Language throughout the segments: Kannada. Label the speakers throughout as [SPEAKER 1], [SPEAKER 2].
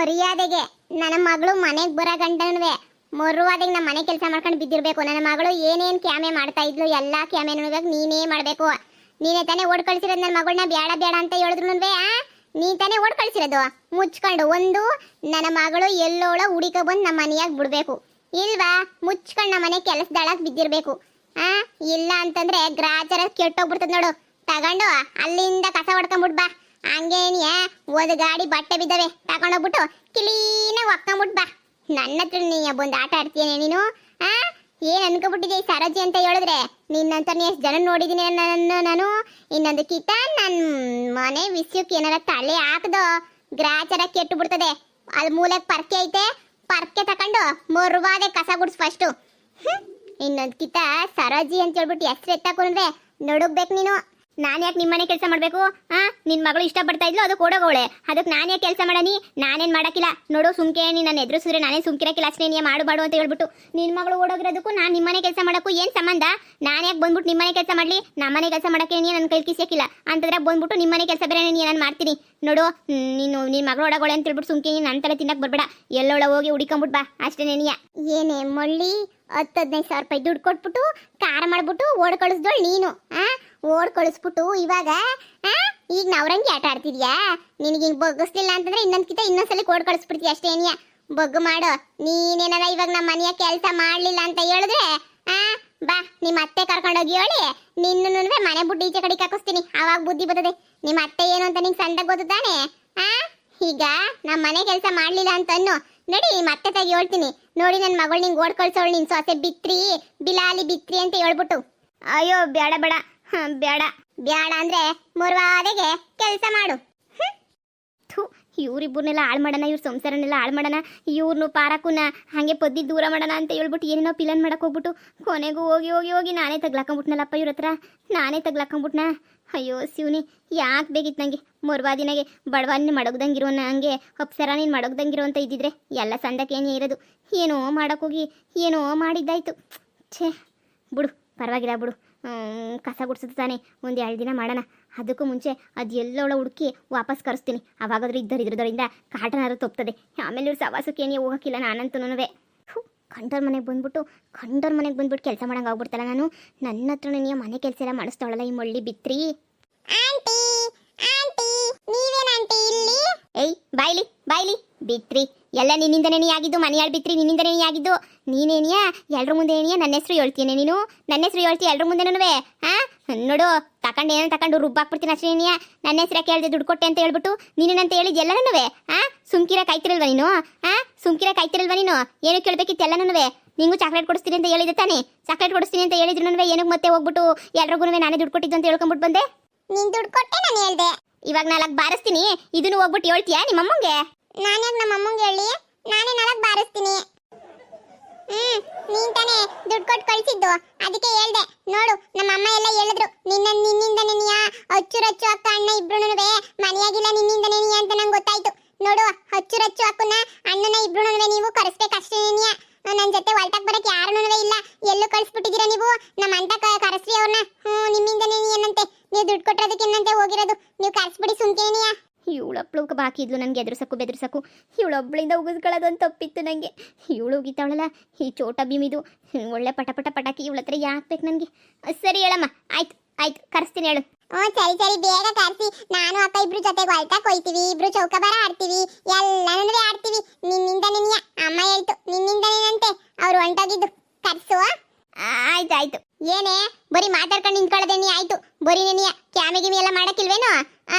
[SPEAKER 1] ಮರ್ಯಾದೆಗೆ ನನ್ನ ಮಗಳು ಮನೆಗೆ ಬರೋ ಗಂಟನೂ ಮರುವಾದಾಗ ನಮ್ಮ ಮನೆ ಕೆಲಸ ಮಾಡ್ಕೊಂಡು ಬಿದ್ದಿರ್ಬೇಕು. ನನ್ನ ಮಗಳು ಏನೇನ್ ಕ್ಯಾಮೆ ಮಾಡ್ತಾ ಇದ್ಲು ಎಲ್ಲಾ ಕ್ಯಾಮೆನೂ ನೀನೇ ಮಾಡ್ಬೇಕು. ನೀನೇ ತಾನೇ ಓಡ್ ಕಳ್ಸಿರೋದು ನನ್ನ ಮಗಳನ್ನ ಬೇಡ ಬೇಡ ಅಂತ ಹೇಳಿದ್ರು ನೀ ತಾನೇ ಓಡ್ ಕಳ್ಸಿರೋದು. ಮುಚ್ಕೊಂಡು ಒಂದು ನನ್ನ ಮಗಳು ಎಲ್ಲೋಳ ಹುಡಿಕ ಬಂದು ನಮ್ಮ ಮನೆಯಾಗ ಬಿಡ್ಬೇಕು, ಇಲ್ವಾ ಮುಚ್ಕೊಂಡು ನಮ್ಮ ಮನೆ ಕೆಲಸದಳಕ್ ಬಿದ್ದಿರ್ಬೇಕು. ಇಲ್ಲ ಅಂತಂದ್ರೆ ಗ್ರಾಚಾರ ಕೆಟ್ಟೋಗ್ಬಿಡ್ತದ ನೋಡು. ತಗೊಂಡು ಅಲ್ಲಿಂದ ಕಸ ಹೊಡ್ಕೊಂಬಿಟ್ ಬಾ. ಹಂಗೇನಿಯ ಒಂದು ಗಾಡಿ ಬಟ್ಟೆ ಬಿದ್ದವೆ ತಗೊಂಡೋಗ್ಬಿಟ್ಟು ಕ್ಲೀನಾಗಿ ಒಕ್ಕೊಂಬಿಟ್ ಬಾ. ನನ್ನ ಹತ್ರ ನೀ ಬಂದು ಆಟ ಆಡ್ತೀಯನೇ ನೀನು. ಏನ್ ಅನ್ಕೊಬಿಟ್ಟಿದೆ ಸರೋಜಿ ಅಂತ ಹೇಳಿದ್ರೆ ನಿನ್ನಂತ ಎಷ್ಟು ಜನ ನೋಡಿದೀನಿ ನಾನು. ಇನ್ನೊಂದು ಕಿತ ನನ್ನ ಮನೆ ವಿಷಯಕ್ಕೆ ಏನಾರ ತಲೆ ಹಾಕದೋ ಗ್ರಾಚಾರ ಕೆಟ್ಟು ಬಿಡ್ತದೆ. ಅಲ್ಲಿ ಮೂಲೆಗೆ ಪರ್ಕೆ ಐತೆ, ಪರ್ಕೆ ತಕೊಂಡು ಮರುವಾದೆ ಕಸ ಗುಡ್ಸ್ ಫಸ್ಟು. ಇನ್ನೊಂದು ಕಿತ ಸರೋಜಿ ಅಂತ ಹೇಳ್ಬಿಟ್ಟು ಹೆಸರು ಎತ್ತಾಕೊಂಡ್ರೆ ನಡುಗ್ಬೇಕು ನೀನು. ನಾನು ಯಾಕೆ ನಿಮ್ಮನೆ ಕೆಲಸ ಮಾಡಬೇಕು? ನಿನ್ನ ಮಗಳು ಇಷ್ಟಪಡ್ತಾ ಇದ್ಲು ಅದು ಕೊಡೋಗೋಳೆ, ಅದಕ್ಕೆ ನಾನು ಯಾಕೆ ಕೆಲಸ ಮಾಡನಿ? ನಾನೇನು ಮಾಡೋಕ್ಕಿಲ್ಲ ನೋಡು. ಸುಮ್ಕೆ ನೀನು ನನ್ನ ಎದುರಿಸಿದ್ರೆ ನಾನೇ ಸುಮ್ಕಿರಕ್ಕಿಲ್ಲ ಅಷ್ಟೇ. ನೀ ಮಾಡು ಅಂತ ಹೇಳ್ಬಿಟ್ಟು ನಿನ್ನ ಮಗಳು ಓಡೋಗಿರೋದಕ್ಕೂ ನಾನು ನಿಮ್ಮನೆ ಕೆಲಸ ಮಾಡೋಕ್ಕೂ ಏನು ಸಂಬಂಧ? ನಾನು ಯಾಕೆ ಬಂದ್ಬಿಟ್ಟು ನಿಮ್ಮನೆ ಕೆಲಸ ಮಾಡಲಿ? ನಮ್ಮನೆ ಕೆಲಸ ಮಾಡೋಕ್ಕೆ ನೀನು ನನ್ನ ಕೈ ಕಿಸಿಯಕ್ಕಿಲ್ಲ ಅಂತಂದ್ರೆ ಬಂದ್ಬಿಟ್ಟು ನಿಮ್ಮನೆ ಕೆಲಸ ಬೇರೆ ನಾನು ಮಾಡ್ತೀನಿ ನೋಡು. ನೀನು ನಿನ್ನ ಮಗಳು ಓಡೋಗೋಳೆ ಅಂತ ಹೇಳ್ಬಿಟ್ಟು ಸುಮ್ಕೆ ನೀನು ನನ್ನ ತಲೆ ತಿನ್ನಕ್ಕೆ ಬರ್ಬೇಡ. ಎಲ್ಲೊಳ ಹೋಗಿ ಹುಡಿಕೊಂಬಿಟ್ಟು ಬಾ ಅಷ್ಟೇ. ನೀನಿಯ ಏನೇ ಮಳ್ಳಿ 10-15 ಸಾವಿರ ರೂಪಾಯಿ ದುಡ್ಡು ಕೊಟ್ಬಿಟ್ಟು ಕಾರ ಮಾಡ್ಬಿಟ್ಟು ಓಡ್ ಕಳಿಸ್ದೋಳು ನೀನು. ಓಡ್ ಕಳಿಸ್ಬಿಟ್ಟು ಇವಾಗ ಈಗ ನವರಂಗಿ ಆಟ ಆಡ್ತಿದ್ಯಾ? ನಿನಗೆ ಹಿಂಗೆ ಬಗ್ಗಿಸ್ಲಿಲ್ಲ ಅಂತಂದ್ರೆ ಇನ್ನೊಂದ್ಸಲಿ ಓಡ್ ಕಳಿಸ್ಬಿಡ್ತೀಯ ಅಷ್ಟೇ. ಏನಿಯ ಬಗ್ಗು ಮಾಡು. ನೀನೇನಾರ ಇವಾಗ ನಮ್ಮ ಮನೆಯ ಕೆಲಸ ಮಾಡ್ಲಿಲ್ಲ ಅಂತ ಹೇಳಿದ್ರೆ ಬಾ ನಿಮ್ಮ ಅತ್ತೆ ಕರ್ಕೊಂಡೋಗಿ ಹೇಳಿ ನಿನ್ನೂ ಮನೆ ಬುಡ್ಡಿ ಈಚೆ ಕಡೆಗೆ ಹಾಕಿಸ್ತೀನಿ. ಅವಾಗ ಬುದ್ಧಿ ಬರ್ತದೆ. ನಿಮ್ಮ ಅತ್ತೆ ಏನು ಅಂತ ನಿಂಗೆ ಸಂದ ಗೊತ್ತು ತಾನೆ? ಈಗ ನಮ್ಮ ಮನೆ ಕೆಲಸ ಮಾಡ್ಲಿಲ್ಲ ಅಂತ ಅನ್ನು ನಡಿ ಮತ್ತೆ ತೆಗಿ ಹೇಳ್ತೀನಿ. ನೋಡಿ ನನ್ನ ಮಗಳು ನಿಂಗೆ ಓಡ್ ಕಳ್ಸೋಳು ನಿನ್ ಸೊಸೆ ಬಿತ್ರಿ ಬಿಲಾಲಿ ಬಿತ್ರಿ ಅಂತ ಹೇಳ್ಬಿಟ್ಟು. ಅಯ್ಯೋ ಬೇಡ ಬೇಡ ಬೇಡ ಬೇಡ ಅಂದ್ರೆ ಮುರುವಾದೆಗೆ ಕೆಲಸ ಮಾಡು. ಇವ್ರಿಬ್ಬರನ್ನೆಲ್ಲ ಹಾಳು ಮಾಡೋಣ, ಇವ್ರ ಸಂಸಾರನೆಲ್ಲ ಹಾಳು ಮಾಡೋಣ, ಇವ್ರನ್ನು ಪಾರಕ್ಕೂನ ಹಾಗೆ ಪದ್ದಿ ದೂರ ಮಾಡೋಣ ಅಂತ ಹೇಳ್ಬಿಟ್ಟು ಏನೇನೋ ಪ್ಲಾನ್ ಮಾಡಕ್ಕೆ ಹೋಗ್ಬಿಟ್ಟು ಕೊನೆಗೂ ಹೋಗಿ ಹೋಗಿ ಹೋಗಿ ನಾನೇ ತಗ್ಲಾಕೊಂಬಿಟ್ನಲ್ಲಪ್ಪ ಇವ್ರ ಹತ್ರ. ನಾನೇ ತಗ್ಲಾಕೊಂಬಿಟ್ನಾ. ಅಯ್ಯೋ ಶಿವನಿ ಯಾಕೆ ಬೇಕಿತ್ತು ನನಗೆ ಮೊರ್ವಾದಿನಾಗೆ ಬಡವಾನಿ ಮಡಗ್ದಂಗಿರೋ ಹಂಗೆ ಅಪ್ಸರ ನೀನು ಮಡಗ್ದಂಗಿರೋ ಅಂತ ಇದ್ದಿದ್ರೆ ಎಲ್ಲ ಸಂದಕ್ಕೇನೇ ಇರೋದು. ಏನೋ ಮಾಡೋಕ್ಕೋಗಿ ಏನೋ ಮಾಡಿದ್ದಾಯ್ತು. ಛೇ ಬಿಡು ಪರವಾಗಿಲ್ಲ ಬಿಡು. ಕಸ ಗುಡ್ಸೋದು ತಾನೆ ಒಂದು 2 ದಿನ ಮಾಡೋಣ. ಅದಕ್ಕೂ ಮುಂಚೆ ಅದು ಎಲ್ಲೋಳ ಹುಡುಕಿ ವಾಪಸ್ ಕರೆಸ್ತೀನಿ. ಅವಾಗಾದ್ರೂ ಇದ್ದರಿದ್ರದರಿಂದ ಕಾಟನಾದ್ರೂ ತಪ್ತದೆ. ಆಮೇಲೆ ಇವ್ರು ಸವಾಸಕ್ಕೇನೇ ಹೋಗೋಕ್ಕಿಲ್ಲ ನಾನಂತೂನುವೆ. ಕಂಡೋರ್ ಮನೆಗೆ ಬಂದ್ಬಿಟ್ಟು ಕೆಲಸ ಮಾಡಂಗೆ ಆಗ್ಬಿಡ್ತಲ್ಲ ನಾನು. ನನ್ನ ಹತ್ರ ನೀನು ಮನೆ ಕೆಲಸ ಎಲ್ಲ ಮಾಡಿಸ್ತಾವಳಲ್ಲ ಈ ಮಳ್ಳಿ ಬಿತ್ರಿ. ಆಂಟಿ ಆಂಟಿ ನೀವೇನ ಆಂಟಿ ಇಲ್ಲಿ? ಏಯ್ ಬಾಯ್ಲಿ ಬಿತ್ರಿ ಎಲ್ಲ ನಿನ್ನಿಂದನೇ ಆಗಿದ್ದು. ಮನೆಯಾಳು ಬಿತ್ರಿ ನಿನ್ನಿಂದನೇ ಆಗಿದ್ದು. ನೀನೇನಿಯಾ ಎಲ್ರ ಮುಂದೆ ಏನಿಯಾ ನನ್ನ ಹೆಸರು ಹೇಳ್ತೀನಿ ನೀನು. ನನ್ನ ಹೆಸರು ಹೇಳ್ತೀಯ ಎಲ್ರ ಮುಂದೆನೂ. ನೋಡು ತಕೊಂಡು ರುಬ್ಬಾಕ್ಬಿಡ್ತೀನಿ ಅಷ್ಟೇ. ಏನಿಯಾ ನನ್ನ ಹೆಸರು ಕೇಳಿದೆ ದುಡ್ಡು ಕೊಟ್ಟೆ ಅಂತ ಹೇಳ್ಬಿಟ್ಟು ನೀನೇನಂತ ಹೇಳಿದ್ದು ಎಲ್ಲನೂ ಸುಮ್ಕಿರ ಕಾಯ್ತಿರಲ್ವ ನೀನು? ಕಾಯ್ತಿರಲ್ವ ನೀನು? ಏನು ಕೇಳಬೇಕಿತ್ತು ಎಲ್ಲನೂ. ನಿಂಗೂ ಚಾಕ್ಲೇಟ್ ಕೊಡಿಸ್ತೀನಿ ಅಂತ ಹೇಳಿದೆ ತಾನೆ? ಚಾಕ್ಲೇಟ್ ಕೊಡಿಸ್ತೀನಿ ಅಂತ ಹೇಳಿದ್ರು ಏನಕ್ಕೆ ಮತ್ತೆ ಹೋಗ್ಬಿಟ್ಟು ಎಲ್ರಿಗೂ ನಾನೇ ದುಡ್ಡು ಕೊಟ್ಟಿದ್ದು ಅಂತ ಹೇಳ್ಕೊಂಡ್ಬಿಟ್ಟು ಬಂದೆ. ನೀನು ದುಡ್ಡು ಕೊಟ್ಟೆ ನಾನು ಹೇಳ್ದೆ. ಇವಾಗ 4 ಬಾರಿಸ್ತೀನಿ. ಇದನ್ನು ಹೋಗ್ಬಿಟ್ಟು ಹೇಳ್ತೀಯಾ ನಿಮ್ಮಮ್ಮಂಗೆ? ನಾನ್ಯಾಕೆ ನಮ್ಮ ಅಮ್ಮಂಗೆ ಹೇಳಿ? ನಾನೇ 4 ಬಾರಿಸ್ತೀನಿ. ನೀನ್ ತಾನೇ ದುಡ್ಡು ಕೊಟ್ಟು ಕಳಿಸಿದ್ದು, ಅದಕ್ಕೆ ಹೇಳ್ದೆ. ನೋಡು ನಮ್ಮ ಅಮ್ಮ ಎಲ್ಲ ಹೇಳಿದ್ರು ನಿನ್ನಿಂದನೇ ಅಚ್ಚು ಅಕ್ಕ ಅಣ್ಣ ಇಬ್ರುನುವೆ ಮನೆಯಾಗಿಲ್ಲ ನಿನ್ನಿಂದನೇ ಅಂತ ನಂಗೆ ಗೊತ್ತಾಯ್ತು. ನೋಡು ಅಚ್ಚು ಅಕ್ಕನ ಅಣ್ಣನ ಇಬ್ರುನುವೆ ನೀವು ಕರೆಸ್ಬೇಕಷ್ಟೇ. ನನ್ನ ಜೊತೆ ಹೊಲ್ಟಕ್ ಬರಕ್ಕೆ ಯಾರೂನುವೆ ಇಲ್ಲ. ಎಲ್ಲೂ ಕಳಿಸ್ಬಿಟ್ಟಿದ್ದೀರಾ ನೀವು ನಮ್ಮ ಅಂತ ಕರೆಸ್ರಿ ಅವ್ರನ್ನ. ನಿಮ್ಮಿಂದನೇ ಏನಂತೆ ನೀವು ದುಡ್ಡು ಕೊಟ್ಟಿರೋದಕ್ಕೆ ಏನಂತೆ ಹೋಗಿರೋದು. ನೀವು ಕರೆಸ್ಬಿಡಿ ಸುಮ್ಕೇನಿಯಾ. ಇವಳೊಬ್ಳು ಬಾಕಿ ಇದ್ಲು ನನಗೆ ಬೆದರ್ಸಕ್ಕು. ಇವಳೊಬ್ಳಿಂದ ಉಗಿಸ್ಕೊಳ್ಳೋದು ಅಂತ ತಪ್ಪಿತ್ತು ನನಗೆ. ಇವಳು ಉಗಿತಾವಳಲ್ಲ ಈ ಚೋಟ ಭೀಮಿದು ಒಳ್ಳೆ ಪಟಾಕಿ. ಇವಳ ಹತ್ರ ಯಾಕೆ ಬೇಕು ನನಗೆ? ಸರಿ ಹೇಳಮ್ಮ. ಆಯ್ತು ಕರೆಸ್ತೀನಿ ಹೇಳು. ಸರಿ ಬೇಗ ಕರೆಸಿ. ನಾನು ಅಕ್ಕ ಇಬ್ರು ಜೊತೆಗೆ ಹೊಲ್ಟಕ್ಕೆ ಹೋಯ್ತೀವಿ. ಇಬ್ರು ಚೌಕಾಬಾರ ಆಡ್ತೀವಿ, ಎಲ್ಲನೂ ಆಡ್ತೀವಿ. ನಿನ್ನಿಂದನೇ ಅಮ್ಮ ಹೇಳ್ತು ನಿನ್ನಿಂದನೇನಂತೆ ಅವ್ರು ಹೊಂಟೋಗಿದ್ದು. ಕರ್ಸು. ಆಯ್ತು. ಏನೇ ಬರೀ ಮಾತಾಡ್ಕೊಂಡು ನಿಂತ್ಕೊಳ್ಳೋದೇನಿ? ಆಯ್ತು ಬರೀ ನೀನಿಯ ಕ್ಯಾಮಿಗಿಮಿ ಎಲ್ಲ ಮಾಡಕ್ಕಿಲ್ವೇನು?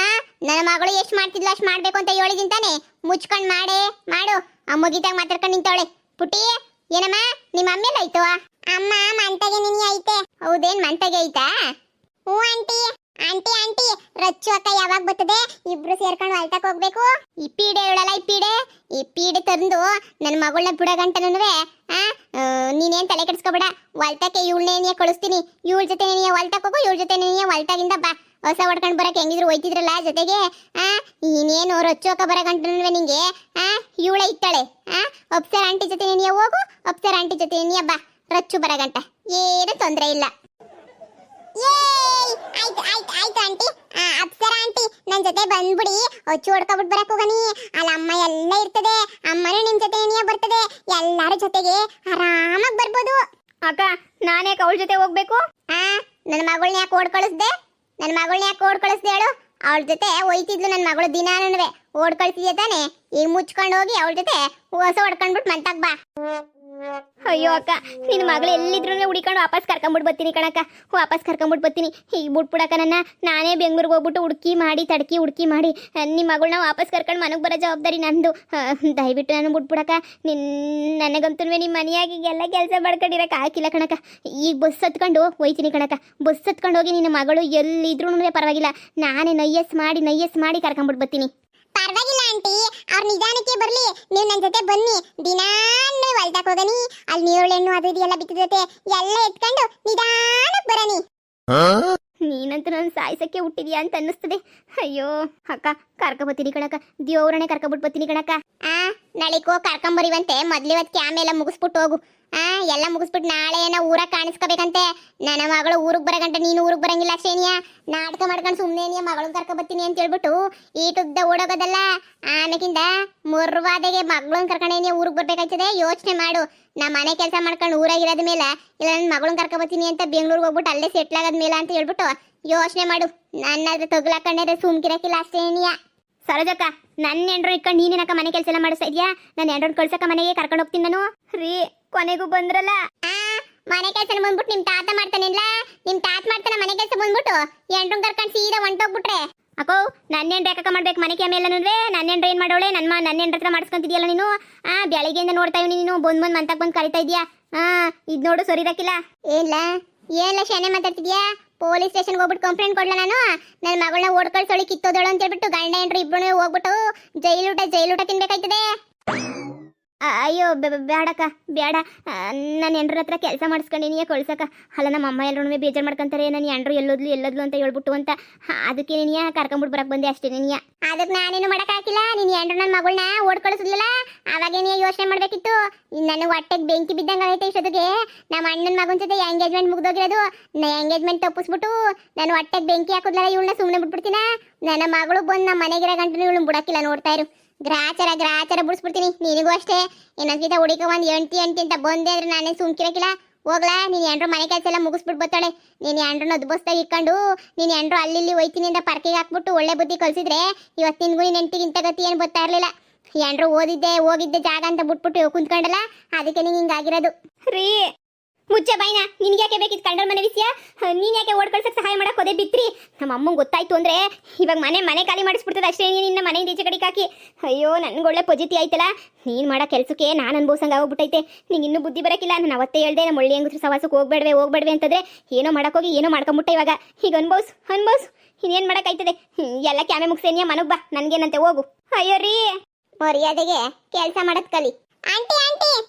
[SPEAKER 1] ನನ್ನ ಮಗಳು ಎಷ್ಟು ಮಾಡ್ತಿದ್ಲು ಅಷ್ಟು ಮಾಡ್ಬೇಕು ಅಂತ ಹೇಳಿದೀನಿ ತಾನೆ. ಮುಚ್ಕೊಂಡು ಮಾಡು. ಮುಗಿತಾಗ ಮಾತಾಡ್ಕೊಂಡು ನಿಂತವಳೆ. ಪುಟ್ಟಿ ಏನಮ್ಮ ನಿಮ್ಮ ಅಮ್ಮ ಎಲ್ಲ ಆಯ್ತು? ಅಮ್ಮ ಮಂತಗೆ ನಿನಿ ಐತೆ. ಹೌದೇನ್ ಮಂತಗೆ ಐತಾ? ಹ್ಞೂ ಆಂಟಿ ರಚ್ಚು ಅಕ್ಕ ಯಾವಾಗ ಬರ್ತದೆ? ಇಬ್ರು ಸೇರ್ಕೊಂಡು ಹೊಲ್ಟಕ್ಕೆ ಹೋಗ್ಬೇಕು. ಈ ಪೀಡೆ ಹೇಳಲ್ಲ ಈ ಪೀಡೆ ತಂದು ನನ್ನ ಮಗಳನ್ನ ಬಿಡೋ ಗಂಟನೂ ನೀನೇನ್ ತಲೆ ಕೆಡಿಸ್ಕೊಬೇಡ. ಹೊಲ್ಟಕ್ಕೆ ಇವಳನ್ನೇ ಕಳಿಸ್ತೀನಿ. ಇವಳ ಜೊತೆ ನೀನೇ ಹೊಲ್ಟಕ್ಕೆ ಹೋಗು. ಇವಳ ಜೊತೆ ನೀನೇ ಹೊಲ್ಟಾಗಿಂದ ಬಾ. ಹೊಸ ಹೊಡ್ಕೊಂಡು ಬರಕ್ಕೆ ಹೆಂಗಿದ್ರು ಹೋಯ್ತಿದ್ರಲ್ಲ ಜೊತೆಗೆ. ಇನ್ನೇನು ರಚ್ಚು ಅಕ್ಕ ಬರೋ ಗಂಟನೂ ನಿಂಗೆ ಇವಳೇ ಇತ್ತಾಳೆ. ಅಪ್ಸರ ಆಂಟಿ ಜೊತೆ ನೀನೇ ಹೋಗು. ಅಪ್ಸರ ಆಂಟಿ ಜೊತೆ ನೀನೇ ಬಾ. ರಚ್ಚು ಬರೋ ಗಂಟ ಏನು ತೊಂದರೆ ಇಲ್ಲ. ಆಯ್ತು ಆಂಟಿ. ಅಪ್ಸರ ಆಂಟಿ ನನ್ನ ಜೊತೆ ಬಂದ್ಬಿಡಿ ಹೊಚ್ಚು ಹೊಡ್ಕೊಬಿಟ್ಟು ಬರಕ್ ಹೋಗನಿ. ಅಲ್ಲ ಅಮ್ಮ ಎಲ್ಲ ಇರ್ತದೆ, ಅಮ್ಮನೂ ನಿಮ್ ಜೊತೆ ಏನಿಯ ಬರ್ತದೆ, ಎಲ್ಲಾರ ಜೊತೆಗೆ ಆರಾಮಾಗಿ ಬರ್ಬೋದು.
[SPEAKER 2] ಅಕ್ಕ ನಾನ್ಯಾಕೆ ಅವಳ ಜೊತೆ ಹೋಗ್ಬೇಕು?
[SPEAKER 1] ನನ್ನ ಮಗಳನ್ನ ಯಾಕೆ ಓಡ್ ಕಳಿಸ್ದೆ? ನನ್ನ ಮಗಳನ್ನ ಯಾಕೆ ಓಡ್ ಕಳಿಸ್ದೆ ಹೇಳು? ಅವಳ ಜೊತೆ ಹೋಯ್ತಿದ್ಲು ನನ್ನ ಮಗಳು ದಿನಾನುವೆ. ಓಡ್ ಕಳಿಸಿದ್ಯಾ ತಾನೆ? ಈಗ ಮುಚ್ಕೊಂಡು ಹೋಗಿ ಅವಳ ಜೊತೆ ಹೊಸ ಹೊಡ್ಕೊಂಡ್ಬಿಟ್ಟು ಮಂತಾಗ್ ಬಾ.
[SPEAKER 2] ಅಯ್ಯೋ ಅಕ್ಕ, ನಿನ್ನ ಮಗಳು ಎಲ್ಲಿದ್ರು ಹುಡಿಕೊಂಡು ವಾಪಸ್ ಕರ್ಕೊಂಬಿಟ್ಟು ಬರ್ತೀನಿ ಕಣಕ್ಕ, ವಾಪಸ್ ಕರ್ಕೊಂಬಿಟ್ಟು ಬರ್ತೀನಿ. ಈಗ ಬಿಟ್ಬಿಡಕ್ಕ ನನ್ನ, ನಾನೇ ಬೆಂಗ್ಳೂರಿಗೆ ಹೋಗ್ಬಿಟ್ಟು ಹುಡುಕಿ ಮಾಡಿ ಹುಡುಕಿ ಮಾಡಿ ನಿಮ್ಮ ಮಗಳನ್ನ ವಾಪಸ್ ಕರ್ಕೊಂಡು ಮನೆಗೆ ಬರೋ ಜವಾಬ್ದಾರಿ ನಂದು. ದಯವಿಟ್ಟು ನಾನು ಬಿಟ್ಬಿಡಕ್ಕ. ನನಗಂತೂ ನಿಮ್ಮ ಮನೆಯಾಗಿ ಎಲ್ಲ ಕೆಲಸ ಮಾಡ್ಕೊಂಡಿರಕ್ಕೆ ಹಾಕಿಲ್ಲ ಕಣಕ್ಕ. ಈಗ ಬಸ್ ಹತ್ಕೊಂಡು ಹೋಯ್ತೀನಿ ಕಣಕ್ಕ. ಬಸ್ ಹತ್ಕೊಂಡು ಹೋಗಿ ನಿನ್ನ ಮಗಳು ಎಲ್ಲಿದ್ರೂ ಪರವಾಗಿಲ್ಲ, ನಾನೇ ನಯ್ಯಸ್ ಮಾಡಿ ಕರ್ಕೊಂಬಿಟ್ಟು ಬರ್ತೀನಿ.
[SPEAKER 1] ಪರವಾಗಿಲ್ಲ ಆಂಟಿ, ಅವ್ರ ನಿಧಾನಕ್ಕೆ ಬರ್ಲಿ, ನೀವು ನನ್ನ ಜೊತೆ ಬನ್ನಿ. ದಿನಾನು ಹೊಲ್ದಾಕ್ ಹೋಗನಿ, ಅಲ್ಲಿ ನೀರುಳೆಣ್ಣು ಅದು ಇದೆಲ್ಲ ಬಿತ್ತಿದತೆ ಎಲ್ಲ ಎತ್ಕೊಂಡು ನಿಧಾನಕ್ಕೆ ಬರನಿ.
[SPEAKER 2] ನೀನಂತೂ ನನ್ನ ಸಾಯಿಸಕ್ಕೆ ಹುಟ್ಟಿದ್ಯಾ ಅಂತ ಅನ್ನಿಸ್ತದೆ. ಅಯ್ಯೋ ಅಕ್ಕ, ಕರ್ಕೊಬತ್ತೀನಿ ಕಣಕ್ಕ, ದೇವ್ರನ್ನೇ ಕರ್ಕೊಬಿಟ್ಟು ಬರ್ತೀನಿ ಕಣಕ್ಕ.
[SPEAKER 1] ನಾಳೆಗೆ ಹೋಗಿ ಕರ್ಕೊಂಬರಿವಂತೆ. ಮೊದ್ಲಿವತ್ತು ಕ್ಯಾಮ್ ಎಲ್ಲ ಮುಗಿಸ್ಬಿಟ್ಟು ಹೋಗು. ಎಲ್ಲ ಮುಗಿಸ್ಬಿಟ್ಟು ನಾಳೆ ಏನೋ ಊರಾಗ ಕಾಣಿಸ್ಕೋಬೇಕಂತೆ. ನನ್ನ ಮಗಳು ಊರಿಗೆ ಬರಗಂಟ ನೀನು ಊರಿಗೆ ಬರಂಗಿಲ್ಲ ಅಷ್ಟೇನಿಯ. ನಾಟಕ ಮಾಡ್ಕೊಂಡು ಸುಮ್ಮನೆ ಮಗಳನ್ನ ಕರ್ಕೊಬತ್ತೀನಿ ಅಂತ ಹೇಳ್ಬಿಟ್ಟು ಈಟುದ್ದ ಓಡೋಗೋದಲ್ಲ. ಆಮೇಕಿಂದ ಮುರ್ವಾದೆಗೆ ಮಗಳನ್ನ ಕರ್ಕೊಂಡೇನಿಯ ಊರಿಗೆ ಬರ್ಬೇಕಾಯ್ತದೆ. ಯೋಚನೆ ಮಾಡು. ನಾ ಮನೆ ಕೆಲಸ ಮಾಡ್ಕೊಂಡು ಊರಾಗಿರೋದ ಮೇಲೆ, ಇಲ್ಲ ನನ್ನ ಮಗಳನ್ನ ಕರ್ಕೊಬತ್ತೀನಿ ಅಂತ ಬೆಂಗ್ಳೂರಿಗೆ ಹೋಗ್ಬಿಟ್ಟು ಅಲ್ಲೇ ಸೆಟ್ಲ್ ಆಗೋದ ಮೇಲೆ ಅಂತ ಹೇಳ್ಬಿಟ್ಟು ಯೋಚನೆ ಮಾಡು. ನನ್ನಾದ್ರೆ ತಗ್ಲಾಕೊಂಡ್ರೆ ಸುಮ್ಕಿರಕ್ಕಿಲ್ಲ ಅಷ್ಟೇನಿಯ.
[SPEAKER 2] ಸರೋಜಕ್ಕ, ನನ್ನ ಹೆಂಡ್ರು ಇಟ್ಕೊಂಡು ನೀನೇನಕ್ಕ ಮನೆ ಕೆಲಸ ಎಲ್ಲ ಮಾಡಿಸ್ತಾ ಇದೆಯಾ? ನನ್ನ ಹೆಂಡ್ರನ್ನ ಕಳ್ಸಕ್ಕ ಮನೆಗೆ ಕರ್ಕೊಂಡು ಹೋಗ್ತೀನಿ ನಾನು. ರೀ, ಕೊನೆಗೂ ಬಂದ್ರಲ್ಲ.
[SPEAKER 1] ಮನೆ ಕೆಲಸ ಬಂದ್ಬಿಟ್ಟು ನಿಮ್ ತಾತ ಮಾಡ್ತಾನಿಲ್ಲ, ನಿಮ್ ತಾತ ಮಾಡ್ತಾನ ಮನೆ ಕೆಲಸ ಬಂದ್ಬಿಟ್ಟು ಹೆಂಡ್ರನ್ನ ಕರ್ಕೊಂಡು ಸೀದಾ ಹೊಂಟೋಗ್ಬಿಟ್ರೆ.
[SPEAKER 2] ಅಕ್ಕೋ, ನನ್ನ ಹೆಂಡ್ರು ಯಾಕಕ್ಕ ಮಾಡ್ಬೇಕು ಮನೆ ಕ್ಯಾಮೆಲ್ಲ? ನನ್ನ ಹೆಂಡ್ರು ಏನ್ ಮಾಡೋಳೆ? ನನ್ನ ಹೆಂಡ್ರ ಹತ್ರ ಮಾಡಿಸ್ಕೊಂತಿದ್ಯಲ್ಲ ನೀನು. ಬೆಳಗ್ಗೆಯಿಂದ ನೋಡ್ತಾ ಇವ್ ನೀನು ಬಂದ್ ಮಂತಾಗ ಬಂದು ಕರಿತಾ ಇದೀಯಾ. ಇದ್ ನೋಡು ಸರಿ ಇರಕ್ಕಿಲ್ಲ.
[SPEAKER 1] ಏನಿಲ್ಲ ಶಾನೆ ಮಾತಾಡ್ತಿದ್ಯಾ? ಪೊಲೀಸ್ ಸ್ಟೇಷನ್ಗೆ ಹೋಗ್ಬಿಟ್ಟು ಕಂಪ್ಲೇಂಟ್ ಕೊಡ್ಲ ನಾನು? ನನ್ನ ಮಗಳನ್ನ ಓಡ್ಕಳ್ಸೋಳಿ ಕಿತ್ತೋದಳು ಅಂತ ಹೇಳ್ಬಿಟ್ಟು ಗಂಡ ಹೆಂಡ್ರು ಇಬ್ರು ಹೋಗ್ಬಿಟ್ಟು ಜೈಲೂಟ ತಿನ್ಬೇಕಾಯ್ತದೆ.
[SPEAKER 2] ಅಯ್ಯೋ ಬೇಡಕ್ಕ, ಬೇಡ. ನನ್ನ ಹೆಂಡ್ರ ಹತ್ರ ಕೆಲಸ ಮಾಡಿಸ್ಕೊಂಡಿನಿ ಕಳ್ಸಕ್ಕ. ಅಲ್ಲ ನಮ್ಮ ಅಮ್ಮ ಎಲ್ಲರೂ ಬೇಜಾರು ಮಾಡ್ಕೊಂತಾರೆ, ನನ್ನ ಹೆಂಡ್ರು ಎಲ್ಲೋದ್ಲು ಅಂತ ಹೇಳ್ಬಿಟ್ಟು ಅಂತ. ಅದಕ್ಕೆ ನೀನಿಯ ಕರ್ಕೊಂಬಿಟ್ಟು ಬರಕ್ ಬಂದೆ ಅಷ್ಟೇ. ನೀನಿಯ
[SPEAKER 1] ಅದಕ್ಕೆ ನಾನೇನು ಮಾಡಕ್ ಹಾಕಿಲ್ಲ. ನಿನ್ ಹೆಂಡ್ರು ನನ್ನ ಮಗಳನ್ನ ಓಡ್ಕಳಿಸಿದ್ಲಲ್ಲ, ಅವಾಗೇನಿಯ ಯೋಚನೆ ಮಾಡ್ಬೇಕಿತ್ತು. ನನಗೆ ಹೊಟ್ಟೆಗೆ ಬೆಂಕಿ ಬಿದ್ದಂಗೆ ಆಗೈತೆ ಇಷ್ಟೊತ್ತಿಗೆ. ನಮ್ಮ ಅಣ್ಣನ ಮಗನ ಜೊತೆ ಎಂಗೇಜ್ಮೆಂಟ್ ಮುಗ್ದೋಗಿರೋದು. ಎಂಗೇಜ್ಮೆಂಟ್ ತಪ್ಪಿಸ್ಬಿಟ್ಟು ನಾನು ಹೊಟ್ಟೆಗೆ ಬೆಂಕಿ ಹಾಕಿದ್ಲಲ್ಲ, ಇವಳನ್ನ ಸುಮ್ಮನೆ ಬಿಟ್ಬಿಡ್ತೀನ. ನನ್ನ ಮಗಳು ಬಂದು ನಮ್ಮ ಮನೆಗಿರೋ ಗಂಟು ಇವಳನ್ನ ಬಿಡಕ್ಕಿಲ್ಲ. ನೋಡ್ತಾ ಇರು, ಗ್ರಾಚಾರ ಬಿಡಿಸ್ಬಿಡ್ತೀನಿ. ನಿನಗೂ ಅಷ್ಟೇ. ಇನ್ನೊಂದ್ಕಿತ ಹುಡುಕ ಒಂದು ಎಂಟಿ ಅಂತ ಬಂದೆ ಅಂದ್ರೆ ನಾನೇ ಸುಮ್ಕಿರಕ್ಕಿಲ್ಲ. ಹೋಗ್ಲಾ, ನೀನು ಹೆಂಡ್ರು ಮನೆ ಕೆಲಸ ಎಲ್ಲ ಮುಗಿಸ್ಬಿಟ್ಟು ಬರ್ತಾಳೆ. ನೀನು ಹೆಂಡ್ರನ್ನ ಬಸ್ತಾಗ ಇಟ್ಕೊಂಡು ನೀನು ಹೆಂಡ್ರು ಅಲ್ಲಿ ಹೋಯ್ತೀನಿ ಅಂತ ಪರ್ಕಿಗೆ ಹಾಕ್ಬಿಟ್ಟು ಒಳ್ಳೆ ಬುದ್ಧಿ ಕಲಿಸಿದ್ರೆ ಇವತ್ತು ನಿನ್ಗೂ ನೀನು ಎಂಟಿಗೆ ಇಂಥ ಗತಿ ಏನು ಬರ್ತಾ ಇರಲಿಲ್ಲ. ಹೆಂಡ್ರು ಹೋಗಿದ್ದೆ ಜಾಗ ಅಂತ ಬಿಟ್ಬಿಟ್ಟು ಕುಂತ್ಕೊಂಡಲ್ಲ, ಅದಕ್ಕೆ ನಿಂಗೆ ಹಿಂಗಾಗಿರೋದು.
[SPEAKER 2] ರೀ, ಮುಚ್ಚೆ ಬಾಯ್ನ. ನಿನ್ಗೆ ಯಾಕೆ ಬೇಕಿತ್ತು ಕಂಡಲ್ ಮನೆ ವಿಷಯ? ನೀನ್ ಯಾಕೆ ಓಡ್ಕಳ್ಸಕ್ಕೆ ಸಹಾಯ ಮಾಡಕ್ ಹೋದೆ ಬಿತ್ರಿ? ನಮ್ಮ ಅಮ್ಮಂಗೆ ಗೊತ್ತಾಯ್ತು ಅಂದ್ರೆ ಇವಾಗ ಮನೆ ಖಾಲಿ ಮಾಡಿಸ್ಬಿಡ್ತದೆ ಅಷ್ಟೇ. ನಿನ್ನ ಮನೆಯಿಂದ ಈಚೆ ಕಡೆಗೆ ಹಾಕಿ. ಅಯ್ಯೋ, ನನ್ಗೆ ಒಳ್ಳೆ ಪೊಜಿತಿ ಆಯ್ತಲ್ಲ. ನೀನು ಮಾಡೋ ಕೆಲಸಕ್ಕೆ ನಾನು ಅನ್ಭವಿಸಂಗೆ ಆಗೋಗ್ಬಿಟ್ಟೈತೆ. ನಿಂಗೆ ಇನ್ನೂ ಬುದ್ಧಿ ಬರೋಕ್ಕಿಲ್ಲ. ನಾನು ಅವತ್ತೇ ಹೇಳ್ದೆ ನಮ್ಮ ಒಳ್ಳೆ ಹೆಂಗಸ್ರು ಸವಾಸಕ್ಕೆ ಹೋಗ್ಬೇಡ್ವೆ ಅಂತಂದ್ರೆ ಏನೋ ಮಾಡೋಕ್ಕೋಗಿ ಏನೋ ಮಾಡ್ಕೊಂಬಿಟ್ಟೆ. ಇವಾಗ ಈಗ ಅನ್ಭವ್ಸು ಇನ್ನೇನು ಮಾಡೋಕ್ಕಾಯ್ತದೆ? ಎಲ್ಲ ಕ್ಯಾಮೆ ಮುಗಿಸೇನಿಯ ಮನಗ್ ಬಾ, ನನಗೇನಂತೆ ಹೋಗು. ಅಯ್ಯೋ ರೀ,
[SPEAKER 1] ಮರ್ಯಾದೆಗೆ ಕೆಲಸ ಮಾಡದ್ ಕಲಿ. ಆಂಟಿ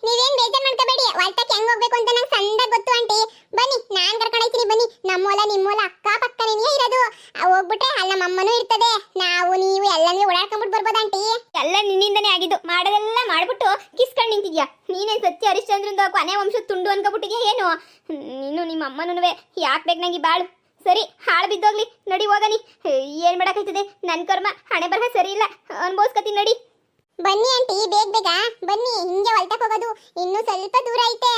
[SPEAKER 1] ನೀವೇನ್ ಬೇಜಾರ್ ಮಾಡ್ಕೋಬೇಡಿ. ಹೊಲ್ತಕ್ಕೆ ಹೆಂಗ್ ಹೋಗ್ಬೇಕು ಅಂತ ನಂಗೆ ಸಂದಾಗ ಗೊತ್ತು ಆಂಟಿ. ಬನ್ನಿ, ನಾನ್ ಕರ್ಕೊಂಡು ಹೋಗ್ತೀನಿ. ಬನ್ನಿ, ನಮ್ಮೂಲ ನಿಮ್ಮೂಲ ಅಕ್ಕ ಪಕ್ಕನೇ ಇರೋದು. ಹೋಗ್ಬಿಟ್ರೆ ಅಲ್ಲಿ ನಮ್ಮ ಅಮ್ಮನೂ ಇರ್ತದೆ. ನಾವು ನೀವು ಎಲ್ಲನೂ ಓಡಾಡ್ಕೊಂಡ್ಬಿಟ್ಟು ಬರ್ಬೋದು ಆಂಟಿ.
[SPEAKER 2] ಎಲ್ಲ ನಿನ್ನಿಂದನೇ ಆಗಿದ್ದು. ಮಾಡೋದೆಲ್ಲ ಮಾಡ್ಬಿಟ್ಟು ಕಿಸ್ಕೊಂಡು ನಿಂತಿದ್ಯಾ. ನೀನೇನು ಸತ್ಯ ಹರಿಶ್ಚಂದ್ರಂದು ಕೊನೆ ವಂಶದ ತುಂಡು ಅನ್ಕೊಬಿಟ್ಟಿದ್ಯಾ ಏನು? ನೀನು ನಿಮ್ಮ ಅಮ್ಮನೂ ಯಾಕೆ ಬೇಕು ನಂಗೆ ಬಾಳು. ಸರಿ, ಹಾಳು ಬಿದ್ದೋಗ್ಲಿ, ನಡಿ ಹೋಗನಿ. ಏನು ಮಾಡೋಕ್ಕಾಯ್ತದೆ? ನನ್ನ ಕರ್ಮ ಹಣೆ ಬರಹ ಸರಿ ಇಲ್ಲ, ಅನ್ಭವಿಸ್ಕತೀನಿ. ನಡಿ
[SPEAKER 1] ಬನ್ನಿ ಆಂಟಿ, ಬೇಗ ಬನ್ನಿ. ಹಿಂಗೆ ಹೊಲ್ತಕ್ಕೆ ಹೋಗೋದು ಇನ್ನೂ ಸ್ವಲ್ಪ ದೂರ ಐತೆ.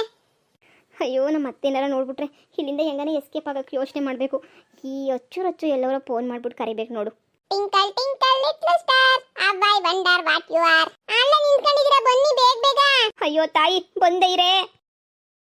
[SPEAKER 2] ಅಯ್ಯೋ, ನಮ್ಮ ಅತ್ತೆನಾರ ನೋಡ್ಬಿಟ್ರೆ ಇಲ್ಲಿಂದ ಹೆಂಗಾನೆ ಎಸ್ಕೇಪ್ ಆಗೋಕ್ಕೆ ಯೋಚನೆ ಮಾಡಬೇಕು. ಈ ಅಚ್ಚು ಎಲ್ಲರೂ ಫೋನ್ ಮಾಡ್ಬಿಟ್ಟು ಕರಿಬೇಕು ನೋಡು.
[SPEAKER 1] Twinkle little star, I wonder what you are. ಅಲ್ಲ ನಿಂತ್ಕೊಂಡಿದ್ದೀರಾ, ಬನ್ನಿ ಬೇಗ.
[SPEAKER 2] ಅಯ್ಯೋ ತಾಯಿ, ಬಂದೆ ಇರೇ.